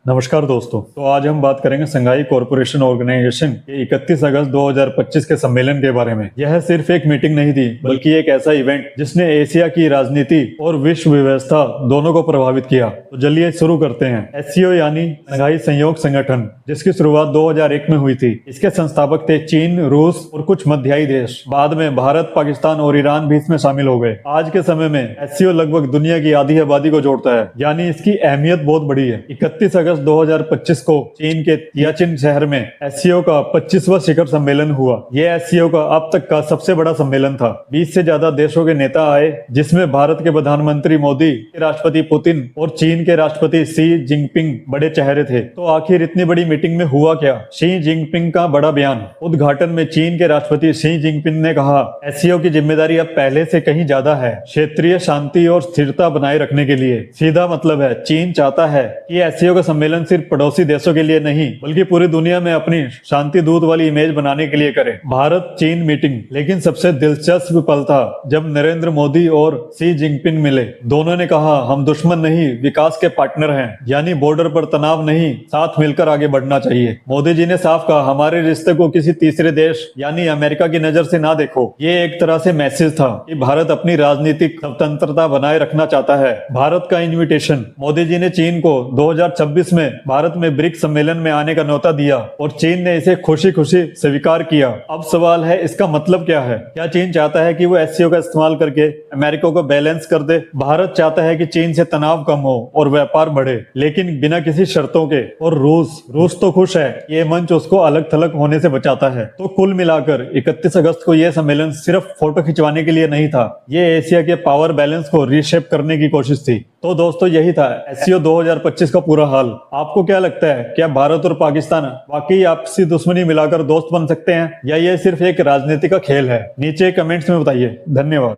नमस्कार दोस्तों। तो आज हम बात करेंगे संघाई कॉरपोरेशन ऑर्गेनाइजेशन के 31 अगस्त 2025 के सम्मेलन के बारे में। यह सिर्फ एक मीटिंग नहीं थी, बल्कि एक ऐसा इवेंट जिसने एशिया की राजनीति और विश्व व्यवस्था दोनों को प्रभावित किया। तो चलिए शुरू करते हैं। एससीओ यानी संघाई सहयोग संगठन, जिसकी शुरुआत 2001 में हुई थी। इसके संस्थापक थे चीन, रूस और कुछ मध्याई देश। बाद में भारत, पाकिस्तान और ईरान भी इसमें शामिल हो गए। आज के समय में एससीओ लगभग दुनिया की आधी आबादी को जोड़ता है, यानी इसकी अहमियत बहुत बड़ी है। 31 अगस्त 2025 को चीन के तियाचिन शहर में एससीओ का 25वां शिखर सम्मेलन हुआ। यह एससीओ का अब तक का सबसे बड़ा सम्मेलन था। 20 से ज्यादा देशों के नेता आए, जिसमें भारत के प्रधानमंत्री मोदी, राष्ट्रपति पुतिन और चीन के राष्ट्रपति शी जिनपिंग बड़े चेहरे थे। तो आखिर इतनी बड़ी मीटिंग में हुआ क्या? शी जिनपिंग का बड़ा बयान। उद्घाटन में चीन के राष्ट्रपति शी जिनपिंग ने कहा, एससीओ की जिम्मेदारी अब पहले से कहीं ज्यादा है, क्षेत्रीय शांति और स्थिरता बनाए रखने के लिए। सीधा मतलब है, चीन चाहता है कि एससीओ का सम्मेलन सिर्फ पड़ोसी देशों के लिए नहीं, बल्कि पूरी दुनिया में अपनी शांति दूत वाली इमेज बनाने के लिए करे। भारत चीन मीटिंग, लेकिन सबसे दिलचस्प पल था जब नरेंद्र मोदी और शी जिनपिंग मिले। दोनों ने कहा, हम दुश्मन नहीं, विकास के पार्टनर हैं। यानी बॉर्डर पर तनाव नहीं, साथ मिलकर आगे बढ़ना चाहिए। मोदी जी ने साफ कहा, हमारे रिश्ते को किसी तीसरे देश यानी अमेरिका की नजर से ना देखो। ये एक तरह से मैसेज था कि भारत अपनी राजनीतिक स्वतंत्रता बनाए रखना चाहता है। भारत का इन्विटेशन। मोदी जी ने चीन को 2026 में भारत में ब्रिक्स सम्मेलन में आने का न्योता दिया और चीन ने इसे खुशी खुशी स्वीकार किया। अब सवाल है, इसका मतलब क्या है? क्या चीन चाहता है कि वो एससीओ का इस्तेमाल करके अमेरिका को बैलेंस कर दे? भारत चाहता है कि चीन से तनाव कम हो और व्यापार बढ़े, लेकिन बिना किसी शर्तों के। और रूस तो खुश है, ये मंच उसको अलग थलग होने से बचाता है। तो कुल मिलाकर 31 अगस्त को यह सम्मेलन सिर्फ फोटो खिंचवाने के लिए नहीं था, ये एशिया के पावर बैलेंस को रीशेप करने की कोशिश थी। तो दोस्तों, यही था एससीओ 2025 का पूरा हाल। आपको क्या लगता है, क्या भारत और पाकिस्तान वाकई आपसी दुश्मनी मिलाकर दोस्त बन सकते हैं, या ये सिर्फ एक राजनीति का खेल है? नीचे कमेंट्स में बताइए। धन्यवाद।